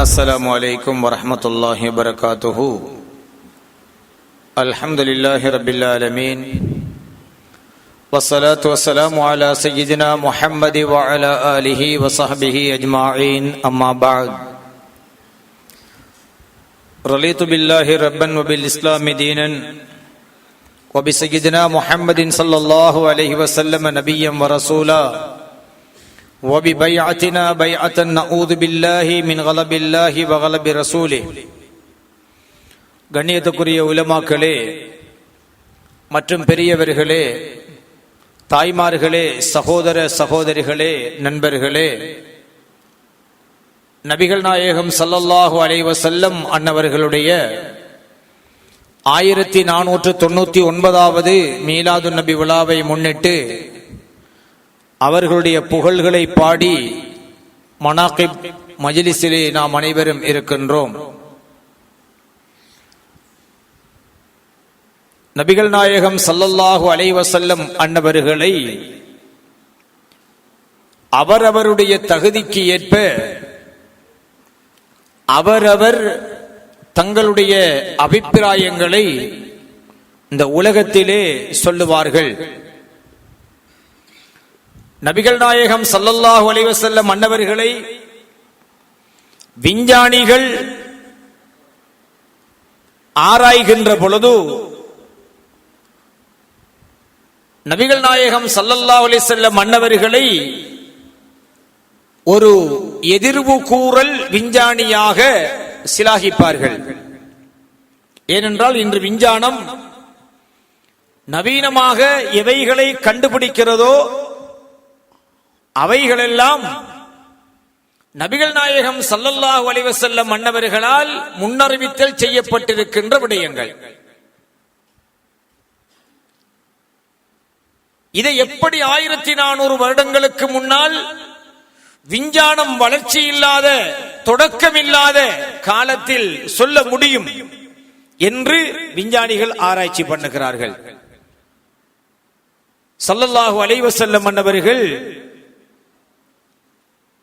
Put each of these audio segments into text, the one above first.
السلام عليكم ورحمة الله وبركاته. الحمد لله رب العالمين والصلاة والسلام على سيدنا محمد وعلى آله وصحبه أجمعين. أما بعد، رضيت بالله ربا وبالإسلام دينا وبسيدنا محمد صلى الله عليه وسلم نبيا ورسولا وببيعتنا بيعة نعوذ بالله من غضب الله وغضب رسوله. கண்ணியத்துக்குரிய உலமாக்களே மற்றும் பெரியவர்களே, தாய்மார்களே, சகோதர சகோதரிகளே, நண்பர்களே, நபிகள் நாயகம் ஸல்லல்லாஹு அலைஹி வஸல்லம் அன்னவர்களுடைய 1499வது மீலாது நபி விழாவை முன்னிட்டு அவர்களுடைய புகழ்களை பாடி மனாகிப் மஜ்லிஸிலே நாம் அனைவரும் இருக்கின்றோம். நபிகள் நாயகம் ஸல்லல்லாஹு அலைஹி வஸல்லம் அன்னவர்களை அவரவருடைய தகுதிக்கு ஏற்ப அவரவர் தங்களுடைய அபிப்பிராயங்களை இந்த உலகத்திலே சொல்லுவார்கள். நபிகள் நாயகம் ஸல்லல்லாஹு அலைஹி வஸல்லம் அன்னவர்களை விஞ்ஞானிகள் ஆராய்கின்ற பொழுது நபிகள் நாயகம் ஸல்லல்லாஹு அலைஹி வஸல்லம் அன்னவர்களை ஒரு எதிர்வு கூறல் விஞ்ஞானியாக சிலாகிப்பார்கள். ஏனென்றால் இன்று விஞ்ஞானம் நவீனமாக எவைகளை கண்டுபிடிக்கிறதோ அவைகளெல்லாம் நபிகள் நாயகம் ஸல்லல்லாஹு அலைஹி வஸல்லம் அன்னவர்களால் முன்னறிவித்தல் செய்யப்பட்டிருக்கின்ற விடயங்கள். இதை எப்படி 1400 வருடங்களுக்கு முன்னால் விஞ்ஞானம் வளர்ச்சி இல்லாத தொடக்கமில்லாத காலத்தில் சொல்ல முடியும் என்று விஞ்ஞானிகள் ஆராய்ச்சி பண்ணுகிறார்கள். ஸல்லல்லாஹு அலைஹி வஸல்லம் அன்னவர்கள்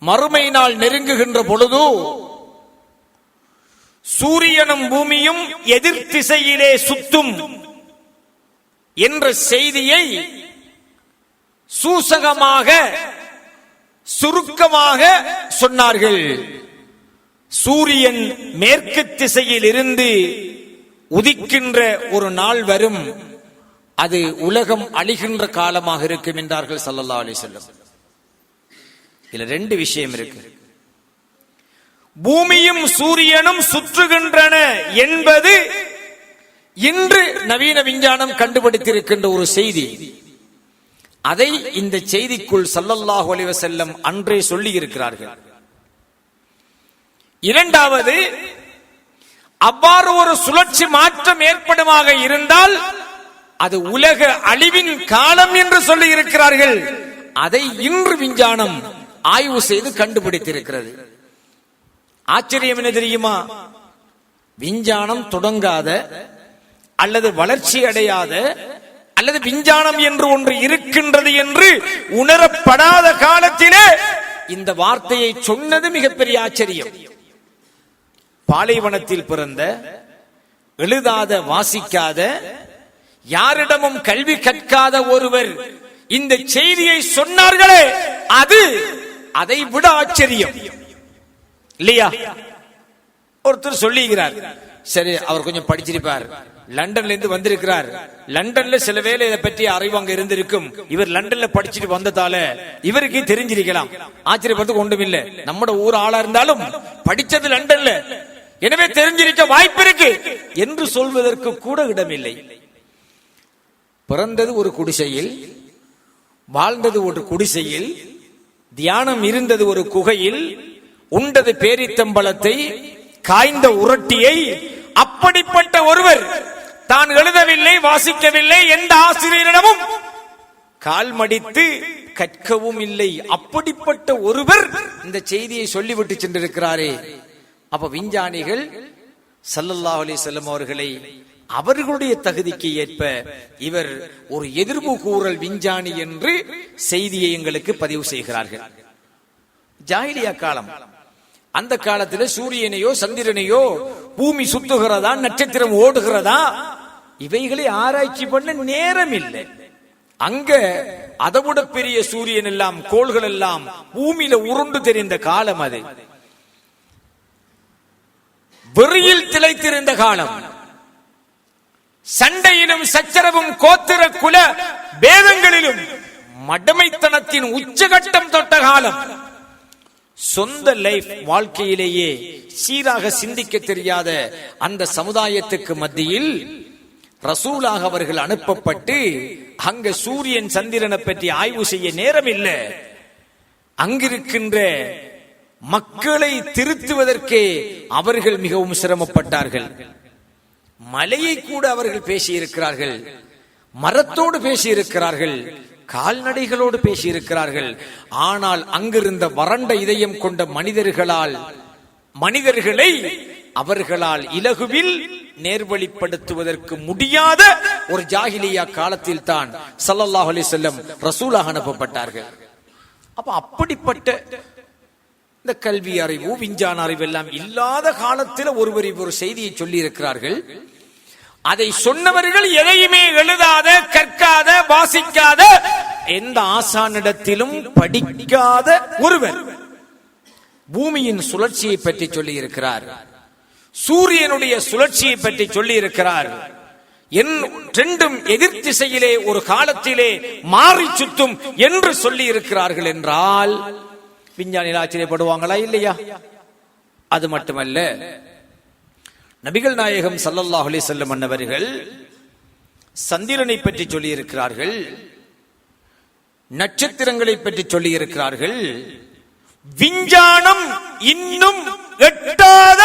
மறுமை நாள் நெருங்குகின்ற பொழுது சூரியனும் பூமியும் எதிர் திசையிலே சுத்தும் என்ற செய்தியை சூசகமாக சுருக்கமாக சொன்னார்கள். சூரியன் மேற்கு திசையில் இருந்து உதிக்கின்ற ஒரு நாள் வரும், அது உலகம் அழிகின்ற காலமாக இருக்கும் என்றார்கள் ஸல்லல்லாஹு அலைஹி வஸல்லம். இதுல ரெண்டு விஷயம் இருக்கு. பூமியும் சூரியனும் சுற்றுகின்றன என்பது இன்று நவீன விஞ்ஞானம் கண்டுபிடித்திருக்கின்ற ஒரு செய்தி. அதை இந்த செய்திக்குள் ஸல்லல்லாஹு அலைஹி வஸல்லம் அன்றே சொல்லி இருக்கிறார்கள். இரண்டாவது, அவ்வாறு ஒரு சுழற்சி மாற்றம் ஏற்படுமாக இருந்தால் அது உலக அழிவின் காலம் என்று சொல்லி இருக்கிறார்கள். அதை இன்று விஞ்ஞானம் ஆய்வு செய்து கண்டுபிடித்திருக்கிறது. ஆச்சரியம் என்ன தெரியுமா? விஞ்ஞானம் தொடங்காத அல்லது வளர்ச்சி அடையாத அல்லது விஞ்ஞானம் என்று ஒன்று இருக்கின்றது என்று உணரப்படாத காலத்திலே இந்த வார்த்தையை சொன்னது மிகப்பெரிய ஆச்சரியம். பாலைவனத்தில் பிறந்த, எழுதாத, வாசிக்காத, யாரிடமும் கல்வி கற்காத ஒருவர் இந்த செய்தியை சொன்னார்களே, அது அதை விட ஆச்சரியம் இல்லையா? ஒருத்தர் சொல்லுகிறார், சரி அவர் கொஞ்சம் படிச்சிருப்பார், லண்டன்ல இருந்து வந்திருக்கிறார், லண்டன்ல சில வேளை இதை பற்றி அறிவு அங்க இருந்திருக்கும், இவர் லண்டன்ல படிச்சுட்டு வந்ததால இவருக்கு தெரிஞ்சிருக்கலாம். ஆச்சரியப்படுறதுக்கு ஒன்றும் இல்லை. நம்மட ஊர் ஆளா இருந்தாலும் படிச்சது லண்டன்ல, எனவே தெரிஞ்சிருக்க வாய்ப்பு இருக்கு என்று சொல்வதற்கு கூட இடமில்லை. பிறந்தது ஒரு குடிசையில், வாழ்ந்தது ஒரு குடிசையில், தியானம் இருந்தது ஒரு குகையில், உண்டது பேரித்தம்பளத்தை, காய்ந்த உரட்டியை. அப்படிப்பட்ட ஒருவர் தான் எழுதவில்லை, வாசிக்கவில்லை, எந்த ஆசிரியரிடமும் கால் மடித்து கற்கவும் இல்லை. அப்படிப்பட்ட ஒருவர் இந்த செய்தியை சொல்லிவிட்டு சென்றிருக்கிறாரே. அப்ப விஞ்ஞானிகள் ஸல்லல்லாஹு அலைஹி வஸல்லம் அவர்களை அவர்களுடைய தகுதிக்கு ஏற்ப இவர் ஒரு எதிர்ப்பு கூறல் விஞ்ஞானி என்று செய்தியை எங்களுக்கு பதிவு செய்கிறார்கள். ஜாஹிலியா காலம், அந்த காலத்தில் சூரியனையோ சந்திரனையோ பூமி சுத்துகிறதா நட்சத்திரம் ஓடுகிறதா இவைகளை ஆராய்ச்சி பண்ண நேரம் இல்லை. அங்க அதவிட பெரிய சூரியன் எல்லாம் கோள்கள் எல்லாம் பூமியில உருண்டு தெரிந்த காலம் அது. வெறியில் திளைத்திருந்த காலம், சண்டையிலும் சச்சரவும் கோத்திர குல பேதங்களிலும் மடமைத்தனத்தின் உச்சகட்டம் தொட்ட காலம். சொந்த லைஃப் வாழ்க்கையிலேயே சீராக சிந்திக்க தெரியாத அந்த சமுதாயத்துக்கு மத்தியில் ரசூலாக அவர்கள் அனுப்பப்பட்டு அங்க சூரியன் சந்திரனை பற்றி ஆய்வு செய்ய நேரம் இல்லை. அங்கிருக்கின்ற மக்களை திருத்துவதற்கே அவர்கள் மிகவும் சிரமப்பட்டார்கள். மலையை கூட அவர்கள் பேசியிருக்கிறார்கள், மரத்தோடு பேசியிருக்கிறார்கள், கால்நடைகளோடு பேசியிருக்கிறார்கள். ஆனால் அங்கிருந்த வறண்ட இதயம் கொண்ட மனிதர்களை அவர்களால் இலகுவில் நேர்வழிப்படுத்துவதற்கு முடியாத ஒரு ஜாஹிலியா காலத்தில் தான் ஸல்லல்லாஹு அலைஹி வஸல்லம் ரசூலாக அனுப்பப்பட்டார்கள். அப்படிப்பட்ட இந்த கல்வி அறிவு விஞ்ஞான அறிவு எல்லாம் இல்லாத காலத்தில் ஒருவர் ஒரு செய்தியை சொல்லி இருக்கிறார்கள். அதை சொன்னவர்கள் எதையுமே எழுதாத, கற்காத, வாசிக்காத, எந்த ஆசானிடத்திலும் படிக்காத ஒருவர் பூமியின் சுழற்சியை பற்றி சொல்லி இருக்கிறார், சூரியனுடைய சுழற்சியை பற்றி சொல்லி இருக்கிறார். ரெண்டும் எதிர் திசையிலே ஒரு காலத்திலே மாறி சுத்தும் என்று சொல்லி இருக்கிறார்கள் என்றால் விஞ்ஞானிகள் ஆச்சரியப்படுவாங்களா இல்லையா? அது மட்டுமல்ல, நபிகள் நாயகம் ஸல்லல்லாஹு அலைஹி வஸல்லம் அன்னவர்கள் சந்திரனை பற்றி சொல்லி இருக்கிறார்கள், நட்சத்திரங்களை பற்றி சொல்லி இருக்கிறார்கள். விஞ்ஞானம் இன்னும் எட்டாத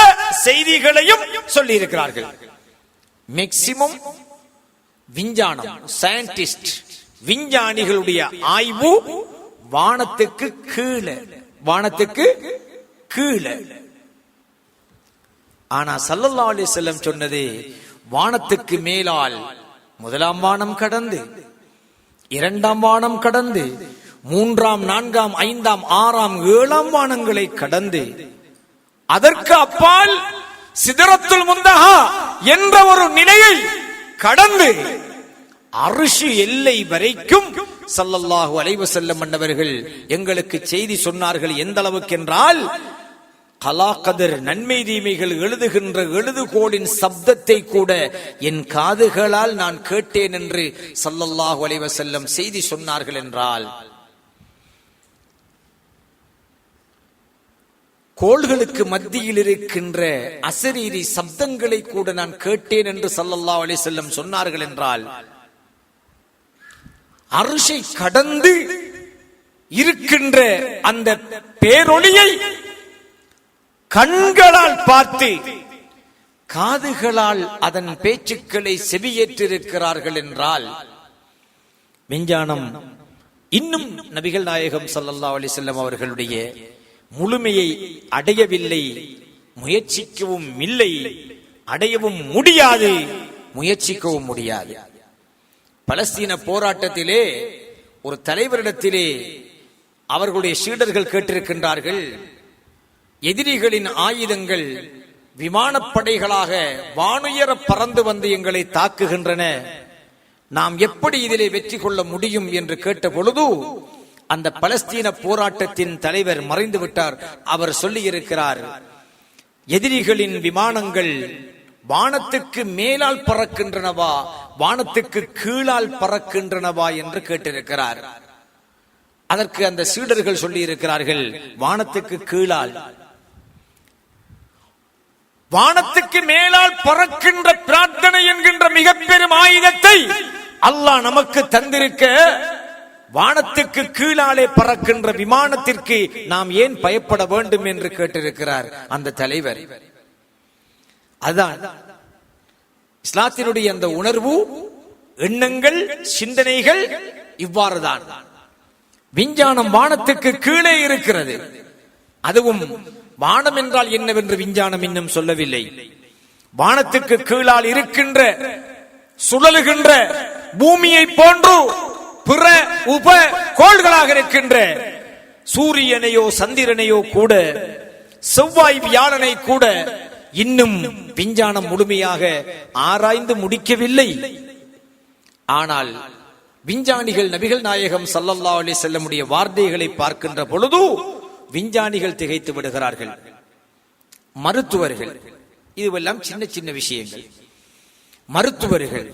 செய்திகளையும் சொல்லி இருக்கிறார்கள். மேக்சிமம் விஞ்ஞானம், சயின்டிஸ்ட், விஞ்ஞானிகளுடைய ஆய்வு வானத்துக்கு கீழே. ஆனா ஸல்லல்லாஹு அலைஹி வஸல்லம் சொன்னது வானத்துக்கு மேலால் முதலாம் வானம் கடந்து, இரண்டாம் வானம் கடந்து, மூன்றாம், நான்காம், ஐந்தாம், ஆறாம், ஏழாம் வானங்களை கடந்து, அதற்கு அப்பால் சிதறத்துல் முந்தஹா என்ற ஒரு நிலையை கடந்து அர்ஷ் எல்லை வரைக்கும் ஸல்லல்லாஹு அலைஹி வஸல்லம் அன்னவர்கள் எங்களுக்கு செய்தி சொன்னார்கள். எந்த அளவுக்கு என்றால், கலா கதர் நன்மை தீமைகள் எழுதுகின்ற எழுதுகோளின் சப்தத்தை கூட என் காதுகளால் நான் கேட்டேன் என்று ஸல்லல்லாஹு அலைஹி வஸல்லம் செய்தி சொன்னார்கள். என்றால் கோள்களுக்கு மத்தியில் இருக்கின்ற அசரீரி சப்தங்களை கூட நான் கேட்டேன் என்று ஸல்லல்லாஹு அலைஹி வஸல்லம் சொன்னார்கள். என்றால் அர்ஷை கடந்து இருக்கின்ற அந்த பேரொளியை கண்களால் பார்த்து காதுகளால் அதன் பேச்சுக்களை செவியேற்றிருக்கிறார்கள். என்றால் விஞ்ஞானம் இன்னும் நபிகள் நாயகம் ஸல்லல்லாஹு அலைஹி வஸல்லம் அவர்களுடைய முழுமையை அடையவில்லை, முயற்சிக்கவும் இல்லை, அடையவும் முடியாது, முயற்சிக்கவும் முடியாது. பலஸ்தீன போராட்டத்திலே ஒரு தலைவரிடத்திலே அவர்களுடைய சீடர்கள் கேட்டிருக்கின்றார்கள், எதிரிகளின் ஆயுதங்கள் விமானப்படைகளாக வானுயர பறந்து வந்து எங்களை தாக்குகின்றன, நாம் எப்படி இதிலே வெற்றி கொள்ள முடியும் என்று கேட்ட பொழுது அந்த பலஸ்தீன போராட்டத்தின் தலைவர் மறைந்து விட்டார். அவர் சொல்லி இருக்கிறார், எதிரிகளின் விமானங்கள் வானத்துக்கு மேலால் பறக்கின்றனவா, வானத்துக்கு கீழால் பறக்கின்றனவா என்று கேட்டிருக்கிறார். அதற்கு அந்த சீடர்கள் சொல்லி இருக்கிறார்கள், வானத்துக்கு கீழால். வானத்துக்கு மேலால் பறக்கின்ற பிரார்த்தனை என்கின்ற மிக பெரும் ஆயுதத்தை அல்லாஹ் நமக்கு தந்திருக்க, வானத்துக்கு கீழாலே பறக்கின்ற விமானத்திற்கு நாம் ஏன் பயப்பட வேண்டும் என்று கேட்டிருக்கிறார் அந்த தலைவர். அதுதான் இஸ்லாத்தினுடைய அந்த உணர்வு, எண்ணங்கள், சிந்தனைகள் இவ்வாறுதான். விஞ்ஞானம் வானத்துக்கு கீழே இருக்கிறது. அதுவும் வானம் என்றால் என்னவென்று விஞ்ஞானம் இன்னும் சொல்லவில்லை. வானத்துக்கு கீழால் இருக்கின்ற சுழலுகின்ற பூமியை போன்று பிற உப கோள்களாக இருக்கின்ற சூரியனையோ சந்திரனையோ கூட செவ்வாய் வியாழனை கூட இன்னும் விஞ்ஞானம் முழுமையாக ஆராய்ந்து முடிக்கவில்லை. ஆனால் விஞ்ஞானிகள் நபிகள் நாயகம் ஸல்லல்லாஹு அலைஹி வஸல்லம் உடைய வார்த்தைகளை பார்க்கின்ற பொழுது விஞ்ஞானிகள் திகைத்து விடுகிறார்கள். மருத்துவர்கள், இதுவெல்லாம் சின்ன சின்ன விஷயங்கள். மருத்துவர்கள்,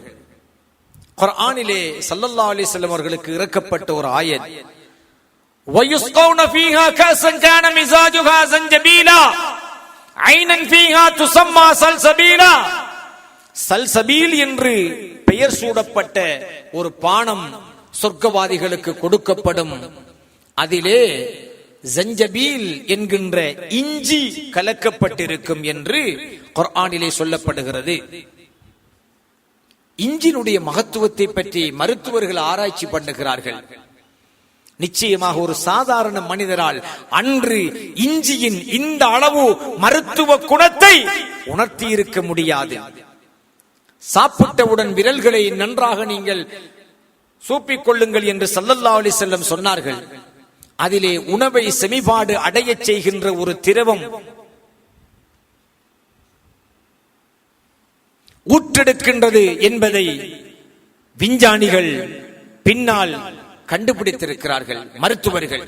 குர்ஆனிலே ஸல்லல்லாஹு அலைஹி வஸல்லம் அவர்களுக்கு இறக்கப்பட்ட ஒரு ஆயத், وَيُسْقَوْنَ فِيهَا كَأْسًا كَانَ مِزَاجُهَا زَنْجَبِيلًا عَيْنًا فِيهَا تُسَمَّى سَلْسَبِيلًا. சல்சபீல் என்று பெயர் சூடப்பட்ட ஒரு பானம் சொர்க்கவாதிகளுக்கு கொடுக்கப்படும். அதிலே ஜஞ்சபீல் என்கின்ற இஞ்சி கலக்கப்பட்டிருக்கும் என்று குர்ஆனிலே சொல்லப்படுகிறது. இஞ்சினுடைய மகத்துவத்தை பற்றி மருத்துவர்கள் ஆராய்ச்சி பண்ணுகிறார்கள். நிச்சயமாக ஒரு சாதாரண மனிதரால் அன்று இஞ்சியின் இந்த அளவு மருத்துவ குணத்தை உணர்த்தி இருக்க முடியாது. சாப்பிட்டவுடன் விரல்களை நன்றாக நீங்கள் சூப்பிக் கொள்ளுங்கள் என்று ஸல்லல்லாஹு அலைஹி வஸல்லம் சொன்னார்கள். அதிலே உணவை செமிபாடு அடையச் செய்கின்ற ஒரு திரவம் ஊற்றெடுக்கின்றது என்பதை விஞ்ஞானிகள் பின்னால் கண்டுபிடித்திருக்கிறார்கள், மருத்துவர்கள்.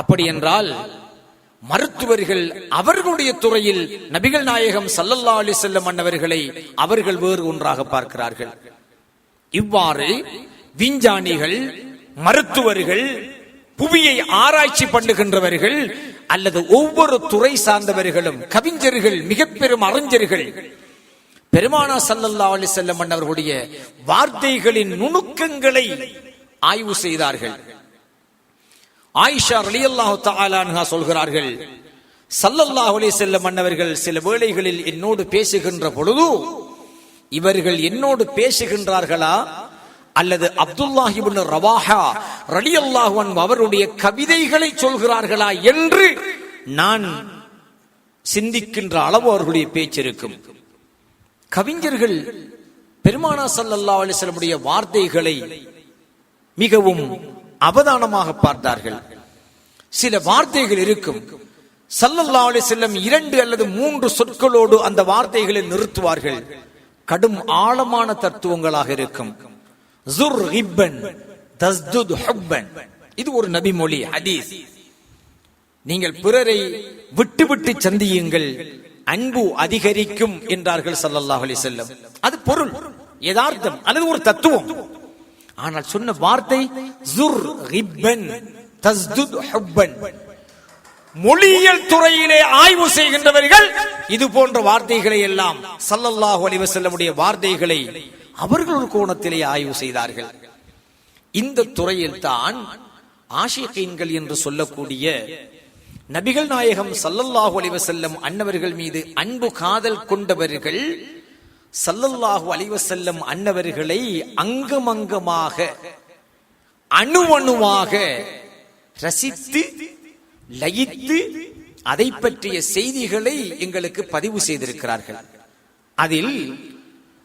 அப்படி என்றால் மருத்துவர்கள் அவர்களுடைய துறையில் நபிகள் நாயகம் ஸல்லல்லாஹு அலைஹி வஸல்லம் அன்னவர்களை அவர்கள் வேறு ஒன்றாக பார்க்கிறார்கள். இவ்வாறு விஞ்ஞானிகள், மருத்துவர்கள், புவியை ஆராய்ச்சி பண்ணுகின்றவர்கள் அல்லது ஒவ்வொரு துறை சார்ந்தவர்களும், கவிஞர்கள், மிக பெரும் அறிஞர்கள் பெருமானார் ஸல்லல்லாஹு அலைஹி வஸல்லம் அன்னவர்களுடைய வார்த்தைகளின் நுணுக்கங்களை ஆய்வு செய்தார்கள். ஆயிஷா ரலியல்லாஹு தஆலா அன்ஹா சொல்கிறார்கள், ஸல்லல்லாஹு அலைஹி வஸல்லம் அன்னவர்கள் சில வேளைகளில் என்னோடு பேசுகின்ற பொழுது இவர்கள் என்னோடு பேசுகின்றார்களா அல்லது அப்துல்லாஹ் இப்னு ரவாஹா ரலியல்லாஹு அன்ஹு அவருடைய கவிதைகளை சொல்கிறார்களா என்று நான் சிந்திக்கின்ற அளவு அவர்களுடைய பேச்சிருக்கும். கவிஞர்கள் பெருமானார் ஸல்லல்லாஹு அலைஹி வஸல்லம் உடைய வார்த்தைகளை மிகவும் அவதானமாக பார்த்தார்கள். சில வார்த்தைகள் இருக்கும், ஸல்லல்லாஹு அலைஹி வஸல்லம் 2 அல்லது 3 சொற்களோடு அந்த வார்த்தைகளை நிறுத்துவார்கள். கடும் ஆழமான தத்துவங்களாக இருக்கும். ஸுர் ஹிப்பன் தஸ்துத் ஹுப்பன், இது ஒரு நபி மொழி, ஹதீஸ். நீங்கள் பிறரை விட்டு விட்டு சந்தியுங்கள், அன்பு அதிகரிக்கும் என்றார்கள் ஸல்லல்லாஹு அலைஹி வஸல்லம். அது பொருள், யதார்த்தம் அல்லது ஒரு தத்துவம். ஆனால் சொன்ன வார்த்தை ஸுர் ஹிப்பன் தஸ்துத் ஹுப்பன். மொழியியல் துறையிலே ஆய்வு செய்கின்றவர்கள் இது போன்ற வார்த்தைகளை எல்லாம் ஸல்லல்லாஹு அலைஹி வஸல்லம் உடைய வார்த்தைகளை அவர்கள் ஒரு கோணத்திலே ஆய்வு செய்தார்கள். இந்த துறையில் தான் ஆஷிகீன்கள் என்று சொல்லக்கூடிய நபிகள் நாயகம் ஸல்லல்லாஹு அலைஹி வஸல்லம் அன்னவர்கள் மீது அன்பு காதல் கொண்டவர்கள் ஸல்லல்லாஹு அலைஹி வஸல்லம் அன்னவர்களை அங்கமங்கமாக அணுவணுவாக ரசித்து லயித்து அதை பற்றிய செய்திகளை எங்களுக்கு பதிவு செய்திருக்கிறார்கள். அதில்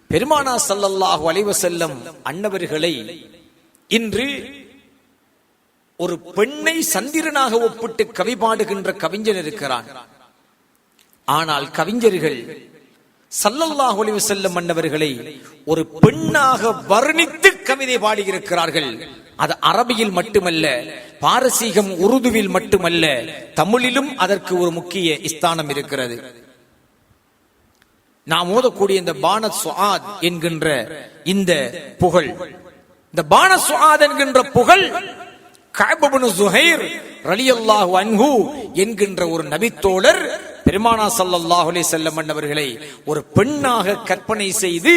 பெருமானார் ஸல்லல்லாஹு அலைஹி வஸல்லம் அன்னவர்களை இன்று ஒரு பெண்ணை சந்திரனாக ஒப்பிட்டு கவி பாடுகின்ற கவிஞர் இருக்கிறான். ஆனால் கவிஞர்கள் ஸல்லல்லாஹு அலைஹி வஸல்லம் அன்னவர்களை ஒரு பெண்ணாக வர்ணித்து கவிதை பாடியிருக்கிறார்கள். அது அரபியில் மட்டுமல்ல, பாரசீகம் உருதுவில் மட்டுமல்ல, தமிழிலும் அதற்கு ஒரு முக்கிய ஸ்தானம் இருக்கிறது. நாம் ஓதக்கூடிய இந்த பானத் சுஆத் என்கின்ற இந்த புகழ், இந்த பானத் சுஆத் என்கின்ற புகழ் கஅப் இப்னு ஸுஹைர் ரலியல்லாஹு அன்ஹு என்கின்ற ஒரு நபித்தோழர் பெருமானார் ஸல்லல்லாஹு அலைஹி வஸல்லம் அவர்களை ஒரு பெண்ணாக கற்பனை செய்து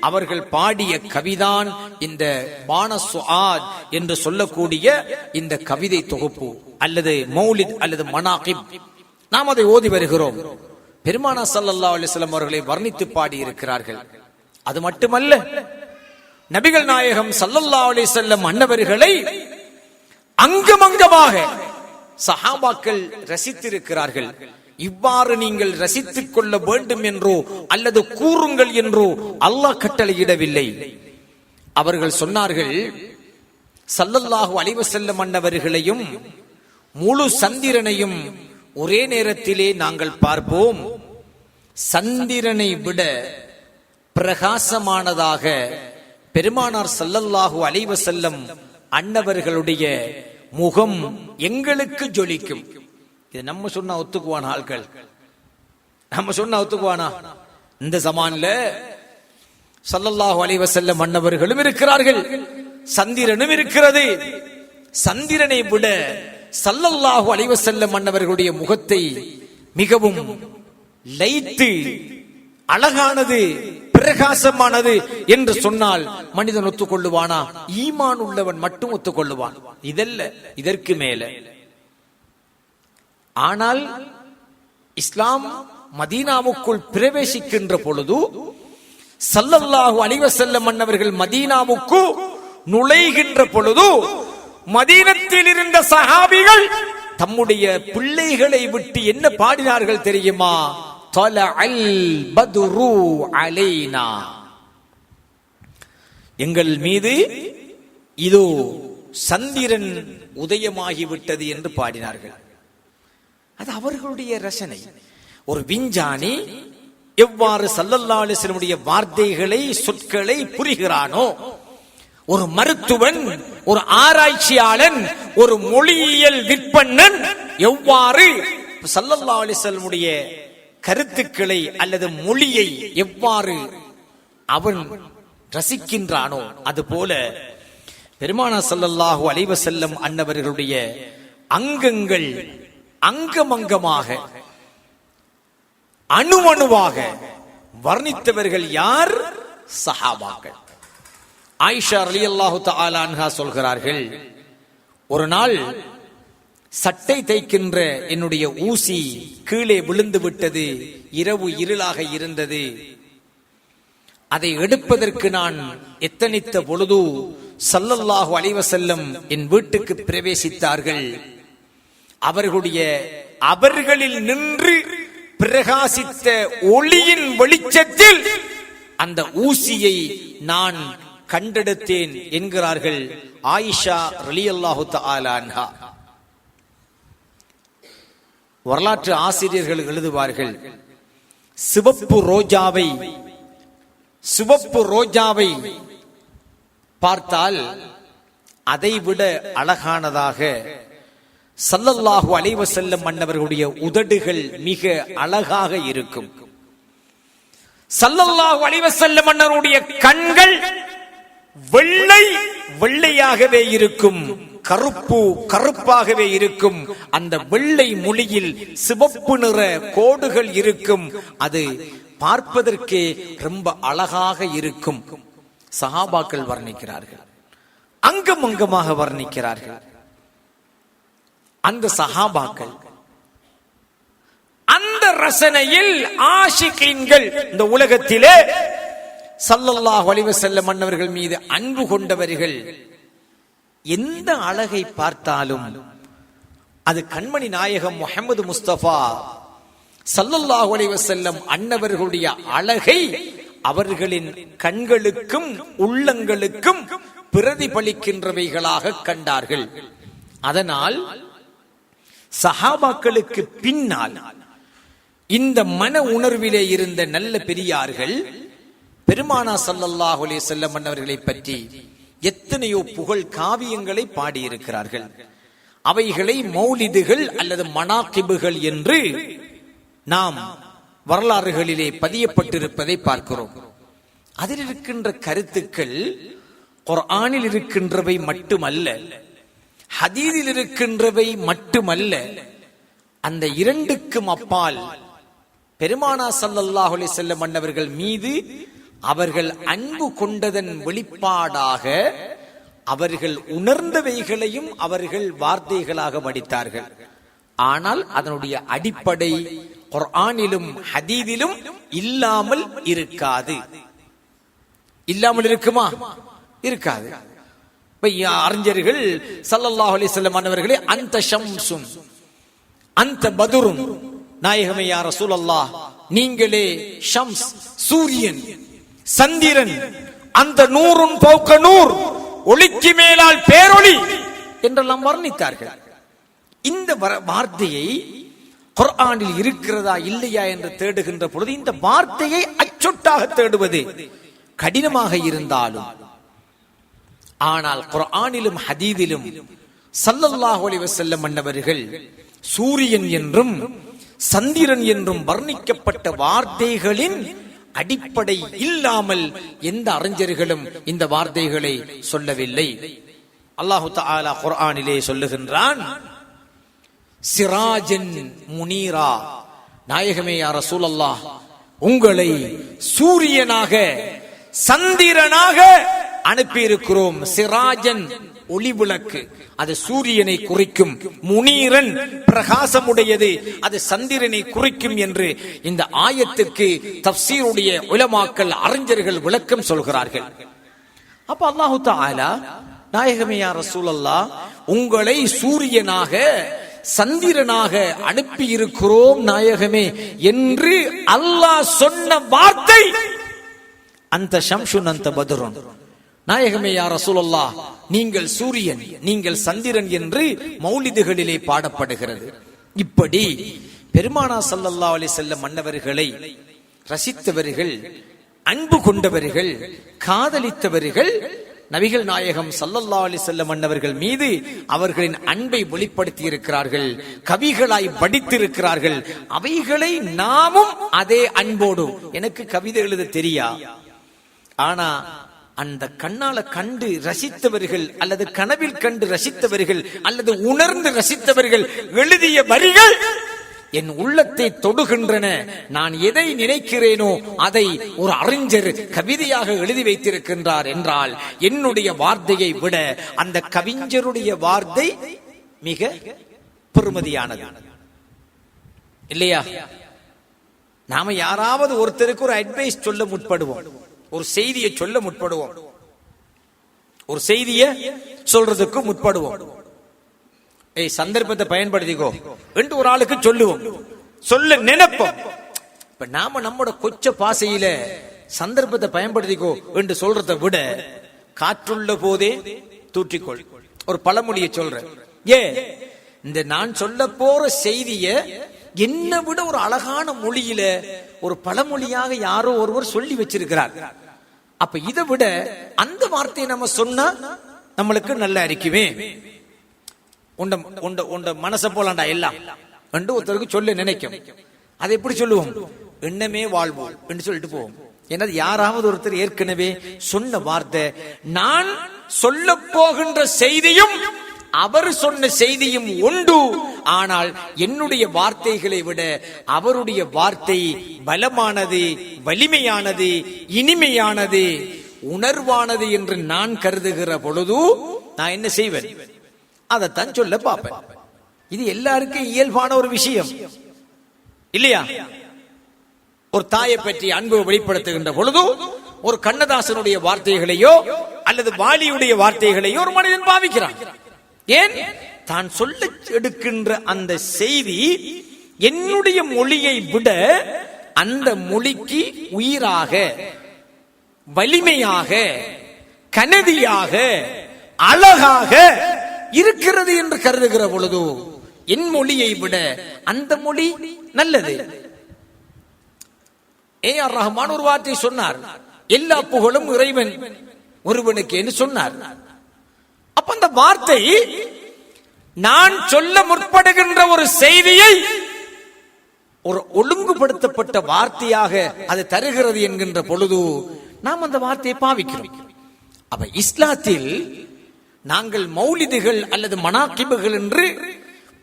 அவர்கள் பாடிய கவிதான் இந்த பானத் சுஆத் என்று சொல்லக்கூடிய இந்த கவிதை தொகுப்பு அல்லது மௌலித் அல்லது மனாகிப். நாம் அதை ஓதி வருகிறோம். பெருமானார் ஸல்லல்லாஹு அலைஹி வஸல்லம் அவர்களை வர்ணித்து பாடி இருக்கிறார்கள். அது மட்டுமல்ல, நபிகள் நாயகம் ஸல்லல்லாஹு அலைஹி வஸல்லம் அன்னவர்களை அங்கமங்கமாக சஹாபாக்கள் ரசித்திருக்கிறார்கள். இவ்வாறு நீங்கள் ரசித்துக் கொள்ள வேண்டும் என்றோ அல்லது கூறுங்கள் என்றோ அல்லாஹ் கட்டளையிடவில்லை. அவர்கள் சொன்னார்கள், ஸல்லல்லாஹு அலைஹி வஸல்லம் அன்னவர்களையும் முழு சந்திரனையும் ஒரே நேரத்திலே நாங்கள் பார்ப்போம், சந்திரனை விட பிரகாசமானதாக பெருமானார் ஸல்லல்லாஹு அலைஹி வஸல்லம் அன்னவர்களுடைய முகம் எங்களுக்கு ஜொலிக்கும். இது நம்ம சொன்னா ஒத்துக்குவான ஆட்கள்? நம்ம சொன்னா ஒத்துக்குவானா? இந்த ஜமான்ல ஸல்லல்லாஹு அலைஹி வஸல்லம் அன்னவர்களும் இருக்கிறார்கள், சந்திரனும் இருக்கிறது. சந்திரனை விட ஸல்லல்லாஹு அலைஹி வஸல்லம் அன்னவர்களுடைய முகத்தை மிகவும் லைட்டு, அழகானது, பிரகாசமானது என்று சொன்னால் மனிதன் ஒத்துக்கொள்ளுவானா? ஈமான் உள்ளவன் மட்டும் ஒத்துக்கொள்ளுவான். இதல்ல, இதற்கு மேல. ஆனால் இஸ்லாம் மதீனாவுக்குள் பிரவேசிக்கின்ற பொழுது ஸல்லல்லாஹு அலைஹி வஸல்லம் அன்னவர்கள் மதீனாவுக்கு நுழைகின்ற பொழுது மதீனத்தில் இருந்த சஹாபிகள் தம்முடைய பிள்ளைகளை விட்டு என்ன பாடினார்கள் தெரியுமா? தலஅல் பத்ரு அலைனா, எங்கள் மீது இதோ சந்திரன் உதயமாகிவிட்டது என்று பாடினார்கள். அது அவர்களுடைய ரசனை. ஒரு விஞ்ஞானி எவ்வாறு ஸல்லல்லாஹு அலைஹி வஸல்லம் வார்த்தைகளை, சொற்களை புரிகிறானோ, ஒரு மருத்துவன், ஒரு ஆராய்ச்சியாளன், ஒரு மொழியியல் விற்பனன் எவ்வாறு ஸல்லல்லாஹு அலைஹி வஸல்லம் கருத்துக்களை அல்லது மொழியை எவ்வாறு அவன் ரசிக்கின்றானோ, அதுபோல பெருமானார் ஸல்லல்லாஹு அலைஹி வஸல்லம் அன்னவர்களுடைய அங்கங்கள் அங்கமங்கமாக, அணுவணுவாக வர்ணித்தவர்கள் யார்? சஹாபாக்கள். ஆயிஷா ரலியல்லாஹு தஆலா அன்ஹா சொல்கிறார்கள், ஒரு நாள் சட்டை தைக்கின்ற என்னுடைய ஊசி கீழே விழுந்து விட்டது, இரவு இருளாக இருந்தது. அதை எடுப்பதற்கு நான் எத்தனித்த பொழுது ஸல்லல்லாஹு அலைஹி வஸல்லம் என் வீட்டுக்கு பிரவேசித்தார்கள். அவர்களில் நின்று பிரகாசித்த ஒளியின் வெளிச்சத்தில் அந்த ஊசியை நான் கண்டெடுத்தேன் என்கிறார்கள் ஆயிஷா ரலியல்லாஹு தஆலா அன்ஹா. வரலாற்று ஆசிரியர்கள் எழுதுவார்கள், சிவப்பு ரோஜாவை பார்த்தால் அதைவிட அழகானதாக ஸல்லல்லாஹு அலைஹி வஸல்லம் அன்னவர்களுடைய உதடுகள் மிக அழகாக இருக்கும். ஸல்லல்லாஹு அலைஹி வஸல்லம் அன்னவருடைய கண்கள் வெள்ளையாகவே இருக்கும், கருப்பாகவே இருக்கும். அந்த வெள்ளை மொழியில் சிவப்பு நிற கோடுகள் இருக்கும். அது பார்ப்பதற்கே ரொம்ப அழகாக இருக்கும். சஹாபாக்கள் வர்ணிக்கிறார்கள், அங்கம் அங்கமாக வர்ணிக்கிறார்கள். அந்த சஹாபாக்கள் அந்த ரசனையில் ஆஷிகீன்கள், இந்த உலகத்திலே ஸல்லல்லாஹு அலைஹி வஸல்லம் அன்னவர்கள் மீது அன்பு கொண்டவர்கள் எந்த அழகை பார்த்தாலும் அது கண்மணி நாயகம் முஹம்மது முஸ்தபா ஸல்லல்லாஹு அலைஹி வஸல்லம் அன்னவர்களுடைய அழகை அவர்களின் கண்களுக்கும் உள்ளங்களுக்கும் பிரதிபலிக்கின்றவைகளாக கண்டார்கள். அதனால் சஹாபாக்களுக்கு பின்னால் இந்த மன உணர்விலே இருந்த நல்ல பெரியார்கள் பெருமானார் ஸல்லல்லாஹு அலைஹி வஸல்லம் அன்னவர்களை பற்றி எத்தனையோ புகழ் காவியங்களை பாடியிருக்கிறார்கள். அவைகளை மௌலிதுகள் அல்லது மனாகிபுகள் என்று நாம் வரலாறுகளிலே பதியப்பட்டிருப்பதை பார்க்கிறோம். அதில் இருக்கின்ற கருத்துக்கள் குர்ஆனில் இருக்கின்றவை மட்டுமல்ல, ஹதீஸில் இருக்கின்றவை மட்டுமல்ல, அந்த இரண்டுக்கும் அப்பால் பெருமானார் ஸல்லல்லாஹு அலைஹி வஸல்லம் அன்னவர்கள் மீது அவர்கள் அன்பு கொண்டதன் வெளிப்பாடாக அவர்கள் உணர்ந்தவைகளையும் அவர்கள் வார்த்தைகளாக வடித்தார்கள். ஆனால் அதனுடைய அடிப்படை குர்ஆனிலும் ஹதீஸிலும் இல்லாமல் இருக்காது. இல்லாமல் இருக்குமா? இருக்காது. அறிஞர்கள் ஸல்லல்லாஹு அலைஹி வஸல்லம் அன்னவர்களே அந்த ஷம்சுன் அந்த பதுரும், நாயகமே யா ரசூலல்லாஹ் நீங்களே ஷம்ஸ் சூரியன், சந்திரன், அந்த நூறுன் பௌக நூர் ஒளிக்கு மேலால் பேரொளி என்றெல்லாம் வர்ணித்தார்கள். இந்த வார்த்தையை குர்ஆனில் இருக்கிறதா இல்லையா என்று தேடுகின்ற பொழுது இந்த வார்த்தையை அச்சொட்டாக தேடுவது கடினமாக இருந்தாலும், ஆனால் குர்ஆனிலும் ஹதீதிலும் ஸல்லல்லாஹு அலைஹி வஸல்லம் அன்னவர்கள் சூரியன் என்றும் சந்திரன் என்றும் வர்ணிக்கப்பட்ட வார்த்தைகளின் அடிப்படை இல்லாமல் எந்த அறிஞர்களும் இந்த வார்த்தைகளை சொல்லவில்லை. அல்லாஹு தஆலா குர்ஆனிலே சொல்லுகின்றான், சிராஜன் முனீரா, நாயகமே யா ரசூலல்லாஹ், உங்களை சூரியனாக சந்திரனாக அனுப்பியிருக்கிறோம். சிராஜன் ஒளிவிளக்கு, அது சூரியனை குறிக்கும். முனீரன் பிரகாசமுடையது, அது சந்திரனை குறிக்கும் என்று இந்த ஆயத்துக்கு தஃப்சீருடைய உலமாக்கள் அறிஞர்கள் விளக்கம் சொல்கிறார்கள். அப்ப அல்லாஹு தஆலா, நாயகமே யா ரசூலல்லாஹ், உங்களை சூரியனாக சந்திரனாக அனுப்பி இருக்கிறோம் நாயகமே என்று அல்லாஹ் சொன்ன வார்த்தை அந்த ஷம்சுன் அந்த பத்ருன், நாயகமே யா ரசூலல்லாஹ், நீங்கள் சூரியன், நீங்கள் சந்திரன் என்று மௌலிதுகளிலே பாடப்படுகிறது. இப்படி பெருமானா ஸல்லல்லாஹு அலைஹி வஸல்லம் மன்னவர்களை ரசித்தவர்கள், அன்பு கொண்டவர்கள், காதலித்தவர்கள் நபிகள் நாயகம் ஸல்லல்லாஹு அலைஹி வஸல்லம் மன்னவர்கள் மீது அவர்களின் அன்பை வெளிப்படுத்தி இருக்கிறார்கள், கவிகளாய் படித்திருக்கிறார்கள். அவைகளை நாமும் அதே அன்போடு, எனக்கு கவிதை எழுத தெரியா, ஆனா அந்த கண்ணால கண்டு ரசித்தவர்கள் அல்லது கனவில் கண்டு ரசித்தவர்கள் அல்லது உணர்ந்து ரசித்தவர்கள் எழுதிய வரிகள் என் உள்ளத்தை தொடுகின்றன. நான் எதை நினைக்கிறேனோ அதை ஒரு அறிஞர் கவிதையாக எழுதி வைத்திருக்கின்றார் என்றால் என்னுடைய வார்த்தையை விட அந்த கவிஞருடைய வார்த்தை மிக பெருமதியானது இல்லையா? நாம யாராவது ஒருத்தருக்கு ஒரு அட்வைஸ் சொல்ல முற்படுவோம், ஒரு செய்தியை சொல்ல முற்படுவோம், ஒரு செய்தியை சொல்றதுக்கு முற்படுவோம். சந்தர்ப்பத்தை பயன்படுத்திக்கோ என்று ஒரு ஆளுக்கு சொல்லுவோம், சொல்ல நினைப்போம். இப்ப நாம நம்மோட கொச்ச பாசையில சந்தர்ப்பத்தை பயன்படுத்திக்கோ என்று சொல்றதை விட காற்றுள்ள போதே தூற்றிக்கொள், ஒரு பழமொழியை சொல்றேன். இந்த நான் சொல்ல போற செய்திய என்னை விட ஒரு அழகான மொழியில ஒரு பழமொழியாக யாரோ ஒருவர் சொல்லி வச்சிருக்கிறார். அப்ப இதை விட அந்த வார்த்தையை நம்ம சொன்னா நம்மளுக்கு நல்லா இருக்குமே, உண்ட மனசை போலாண்டா எல்லாம் என்று ஒருத்தருக்கு சொல்ல நினைக்கும். அதை எப்படி சொல்லுவோம்? எண்ணமே வாழ்வோம் என்று சொல்லிட்டு போவோம். ஏன்னா யாராவது ஒருத்தர் ஏற்கனவே சொன்ன வார்த்தை, நான் சொல்ல போகின்ற செய்தியும் அவர் சொன்ன செய்தியும் உண்டு, ஆனால் என்னுடைய வார்த்தைகளை விட அவருடைய வார்த்தை பலமானது, வலிமையானது, இனிமையானது, உணர்வானது என்று நான் கருதுகிற பொழுது நான் என்ன செய்வேன்? அதைத்தான் சொல்ல பார்ப்பேன். இது எல்லாருக்கும் இயல்பான ஒரு விஷயம் இல்லையா? ஒரு தாயை பற்றி அன்பு வெளிப்படுத்துகின்ற பொழுது ஒரு கண்ணதாசனுடைய வார்த்தைகளையோ அல்லது வாலியுடைய வார்த்தைகளையோ ஒரு மனிதன் பாவிக்கிறான். ஏன்? தான் சொல்ல எடுக்கின்ற அந்த செய்தி என்னுடைய மொழியை விட அந்த மொழிக்கு உயிராக, வலிமையாக, கனதியாக, அழகாக இருக்கிறது என்று கருதுகிற பொழுது என் மொழியை விட அந்த மொழி நல்லது. ஏஆர் ரஹ்மான் ஒரு வார்த்தை சொன்னார், எல்லா புகழும் இறைவன் ஒருவனுக்கு என்று சொன்னார். அப்ப அந்த வார்த்தை நான் சொல்ல முற்படுகின்ற ஒரு செய்தியை ஒரு ஒழுங்குபடுத்தப்பட்ட வார்த்தையாக அது தருகிறது என்கின்ற பொழுது நாம் அந்த வார்த்தையை பாவிக்கிறோம். அப்ப இஸ்லாத்தில் நாங்கள் மௌலிதுகள் அல்லது மனாக்கிபுகள் என்று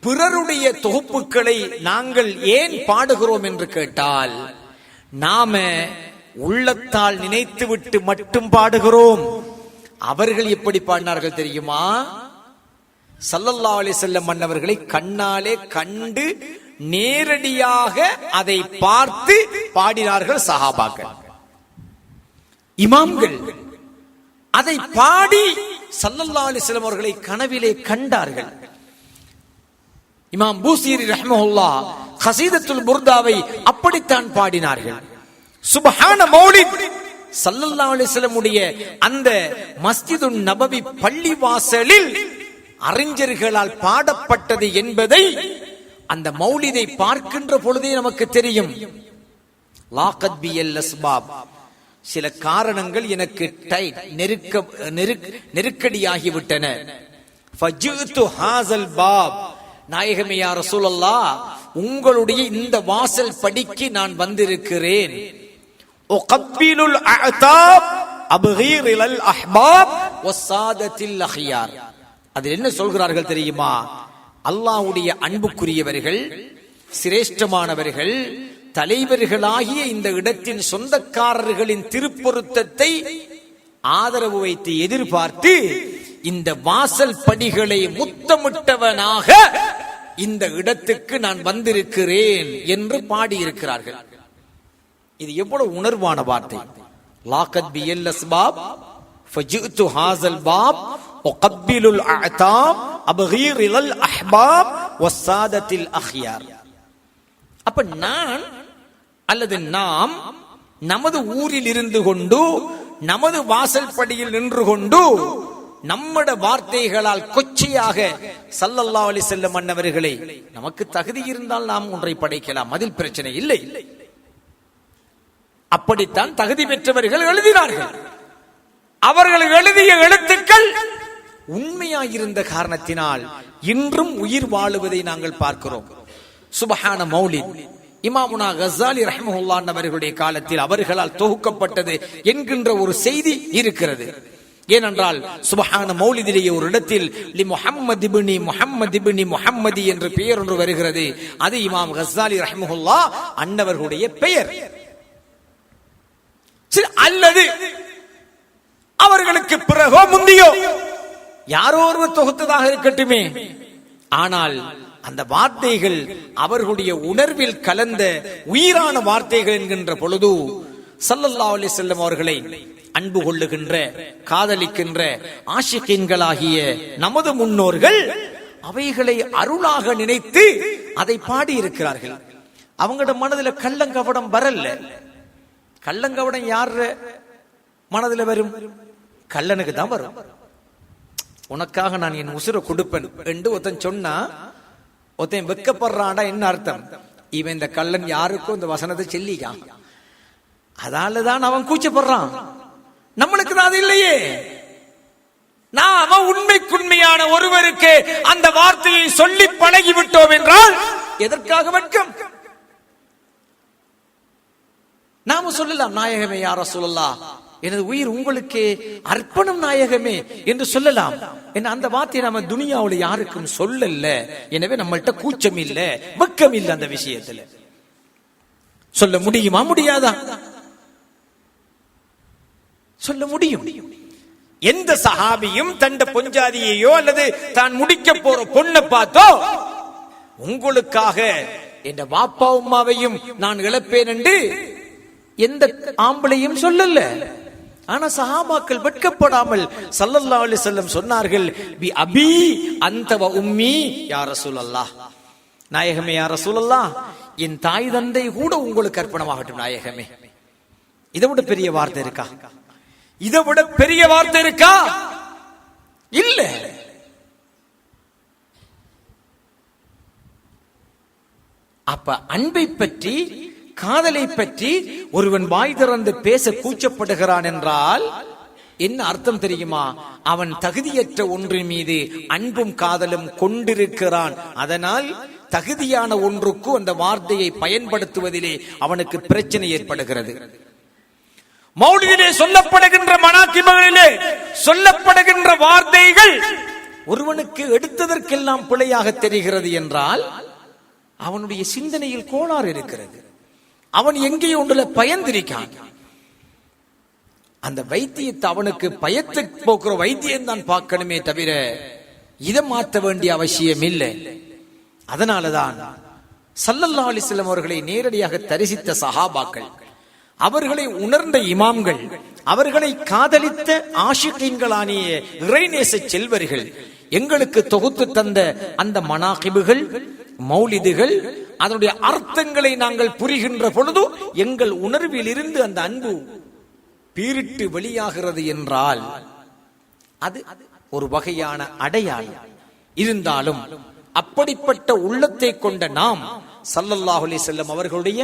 பிறருடைய தொகுப்புகளை நாங்கள் ஏன் பாடுகிறோம் என்று கேட்டால், நாம உள்ளத்தால் நினைத்துவிட்டு மட்டும் பாடுகிறோம். அவர்கள் எப்படி பாடினார்கள் தெரியுமா? ஸல்லல்லாஹு அலைஹி வஸல்லம் மன்னவர்களை கண்ணாலே கண்டு நேரடியாக அதை பார்த்து பாடினார்கள் சஹாபாக்கள், இமாம்கள். அதை பாடி ஸல்லல்லாஹு அலைஹி வஸல்லம் அவர்களை கனவிலே கண்டார்கள். இமாம் பூசீரி ரஹ்மஹுல்லாஹ் கஸீதத்துல் புர்தாவை அப்படித்தான் பாடினார்கள். சுப்ஹான மௌலித் ஸல்லல்லாஹு அலைஹி வஸல்லம் உடைய அந்த மஸ்ஜிதுன் நபவி பள்ளிவாசலில் அறிஞர்களால் பாடப்பட்டது என்பதை அந்த மௌலிதை பார்க்கின்ற பொழுதே நமக்கு தெரியும், லாகத் பியல் அஸ்பாப், சில காரணங்கள் எனக்கு நெருக்கடியாகிவிட்டன. ஃபஜிது ஹாஸல் பாப், நாயகமே யா ரசூலல்லாஹ், உங்களுடைய இந்த வாசல் படிக்கு நான் வந்திருக்கிறேன். உகப்பிலுல் அஅதாப் அப்கீரில் அஹ்பாப் வஸாதத்தில் அஹ்யார். அதில் என்ன சொல்கிறார்கள் தெரியுமா? அல்லாஹ்வுடைய அன்புக்குரியவர்கள், சிரேஷ்டமானவர்கள், தலைவர்களாகிய இந்த இடத்தின் சொந்தக்காரர்களின் திருப்பொருத்தத்தை ஆதரவு வைத்து எதிர்பார்த்து இந்த வாசல் படிகளை முத்தமிட்டவனாக இந்த இடத்துக்கு நான் வந்திருக்கிறேன் என்று பாடியிருக்கிறார்கள். இது எவ்வளவு உணர்வான வார்த்தை! லாகத் பியல் அஸ்பாப் ஃபஜிது ஹாஸல் பாப் உகப்பிலுல் அஅதாப் அப்கீரில் அஹ்பாப் வஸாதத்தில் அஹ்யார். அப்ப நான் அல்லது நாம் நமது ஊரில் இருந்து கொண்டு, நமது வாசல் படியில் நின்று கொண்டு, நம்மட வார்த்தைகளால் கொச்சையாக ஸல்லல்லாஹு அலைஹி வஸல்லம் அன்னவர்களை, நமக்கு தகுதி இருந்தால் நாம் ஒன்றை படைக்கலாம், அதில் பிரச்சனை இல்லை. அப்படித்தான் தகுதி பெற்றவர்கள் எழுதினார்கள். அவர்கள் எழுதிய எழுத்துக்கள் உண்மையாயிருந்த காரணத்தினால் இன்றும் உயிர் வாழுவதை நாங்கள் பார்க்கிறோம். சுபஹான மௌலித் இமாமுனா கஸாலி ரஹ்மத்துல்லாஹி அவர்களுடைய காலத்தில் அவர்களால் தொகுக்கப்பட்டது என்கின்ற ஒரு செய்தி இருக்கிறது. ஏனென்றால் சுபஹான மௌலிதிலேயே ஒரு இடத்தில் லி முஹம்மது இப்னி முஹம்மது இப்னி முஹம்மதி என்ற பெயர் ஒன்று வருகிறது. அது இமாம் கஸாலி ரஹ்மத்துல்லாஹ் அன்னவர்களுடைய பெயர். அல்லது அவர்களுக்கு பிறகோ முந்தியோ யாரோ ஒருவர் தொகுத்ததாக இருக்கட்டுமே, ஆனால் அந்த வார்த்தைகள் அவர்களுடைய உணர்வில் கலந்த உயிரான வார்த்தைகள் என்கின்ற பொழுது ஸல்லல்லாஹு அலைஹி வஸல்லம் அவர்களை அன்பு கொள்ளுகின்ற, காதலிக்கின்ற ஆஷிகீன்களாகிய நமது முன்னோர்கள் அவைகளை அருளாக நினைத்து அதை பாடி இருக்கிறார்கள். அவங்களோட மனதில் கள்ளங்கவடம் வரல. கள்ளங்கவடம் யார் மனதில் வரும்? கள்ளனுக்கு தான் வரும். உனக்காக நான் என் உசுரை கொடுப்பேன் என்று ஒருத்தன் சொன்னா, ஒருத்தன் வெக்கப்படுறான்டா, என்ன அர்த்தம்? இவன் இந்த கள்ளன் யாருக்கும் இந்த வசனத்தை சொல்லிக்கான், அதாலதான் அவன் கூச்சப்படுறான். நம்மளுக்கு தான் அது இல்லையே. நாம உண்மைக்குண்மையான ஒருவருக்கு அந்த வார்த்தையை சொல்லி பழகிவிட்டோம் என்றால் எதற்காக வெட்கம்? நாம சொல்லலாம், நாயகமே யா ரசூலல்லாஹ், எனது உயிர் உங்களுக்கு அர்ப்பணம் நாயகமே என்று சொல்லலாம். என்ன, அந்த வார்த்தையை நாம துனியாவுல யாருக்கும் சொல்லல. எனவே நம்மள்ட்ட கூச்சம் இல்ல, வெக்கம் இல்ல. அந்த விஷயத்துல சொல்ல முடியுமா? முடியாதா? சொல்ல முடியும். எந்த சஹாபியும் தண்ட பொஞ்சாதியையோ அல்லது தான் முடிக்க போற பொண்ணை பார்த்தோ உங்களுக்காக என் வாப்பா உம்மாவையும் நான் இழப்பேன் என்று எந்த ஆம்பளையும் சொல்லல. ஆனா சஹாபாக்கள் வெட்கப்படாமல் ஸல்லல்லாஹு அலைஹி வஸல்லம் சொன்னார்கள், பி அபி அன்த வ உம்மி யா ரசூலல்லாஹ், நாயகமே யா ரசூலல்லாஹ், என் தாய் தந்தை கூட உங்களுக்கு அர்ப்பணமாகட்டும் நாயகமே. இதை விட பெரிய வார்த்தை இருக்கா? இதை விட பெரிய வார்த்தை இருக்கா? இல்ல. அப்ப அன்பை பற்றி, காதலை பற்றி ஒருவன் வாய் திறந்து பேச கூச்சப்படுகிறான் என்றால் என்ன அர்த்தம் தெரியுமா? அவன் தகுதியற்ற ஒன்றின் மீது அன்பும் காதலும் கொண்டிருக்கிறான். அதனால் தகுதியான ஒன்றுக்கு அந்த வார்த்தையை பயன்படுத்துவதிலே அவனுக்கு பிரச்சனை ஏற்படுகிறது. மௌலிதிலே சொல்லப்படுகின்ற மனாக்கிபுகளிலே சொல்லப்படுகின்ற வார்த்தைகள் ஒருவனுக்கு எடுத்ததற்கெல்லாம் பிழையாக தெரிகிறது என்றால் அவனுடைய சிந்தனையில் கோளாறு இருக்கிறது. அவன் எங்கேயோ ஒன்றுல பயந்திருக்கான். அந்த வைத்தியத்தை அவனுக்கு பயத்தை போக்குற வைத்தியம் தான் பார்க்கணுமே தவிர இதை மாற்ற வேண்டிய அவசியம் இல்லை. அதனாலதான் ஸல்லல்லாஹு அலைஹி வஸல்லம் அவர்களை நேரடியாக தரிசித்த சஹாபாக்கள், அவர்களை உணர்ந்த இமாம்கள், அவர்களை காதலித்த ஆஷிகீன்களானிய இறைநேச செல்வர்கள் எங்களுக்கு தொகுத்து தந்த அந்த மனாகிபுகள், மௌலிதுகள், அதனுடைய அர்த்தங்களை நாங்கள் புரிகின்ற பொழுது எங்கள் உணர்வில் இருந்து அந்த அன்பு பீரிட்டு வெளியாகிறது என்றால் அது ஒரு வகையான அடையாளம். இருந்தாலும் அப்படிப்பட்ட உள்ளத்தை கொண்ட நாம் ஸல்லல்லாஹு அலைஹி வஸல்லம் அவர்களுடைய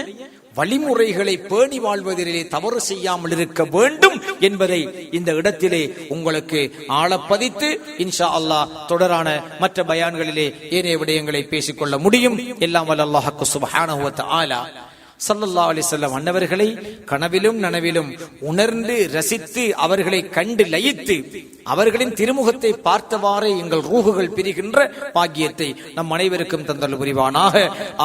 வழிமுறைகளை பேணி வாழ்வதிலே தவறு செய்யாமல் இருக்க வேண்டும் என்பதை இந்த இடத்திலே உங்களுக்கு ஆழப்பதித்து இன்ஷா அல்லாஹ் தொடரான மற்ற பயான்களிலே ஏனைய விடயங்களை பேசிக்கொள்ள முடியும். எல்லாம் வல்ல அல்லாஹ் சுப்ஹானஹு வ தஆலா ஸல்லல்லாஹு அலைஹி வஸல்லம் அன்னவர்களை கனவிலும் நனவிலும் உணர்ந்து ரசித்து அவர்களை கண்டு லயித்து அவர்களின் திருமுகத்தை பார்த்தவாறே எங்கள் ரூஹுகள் பிரிகின்ற பாக்கியத்தை நம் அனைவருக்கும் தந்தருள் புரிவானாக.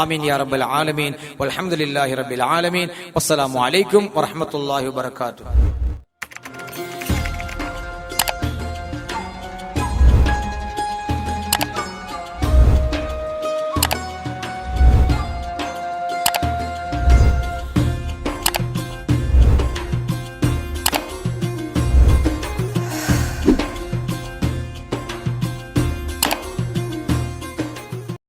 ஆமீன் யா ரப்பல் ஆலமீன். வல்ஹம்துலில்லாஹி ரப்பில் ஆலமீன். வஸ்ஸலாமு அலைக்கும் வரஹ்மத்துல்லாஹி வபரகாத்துஹு.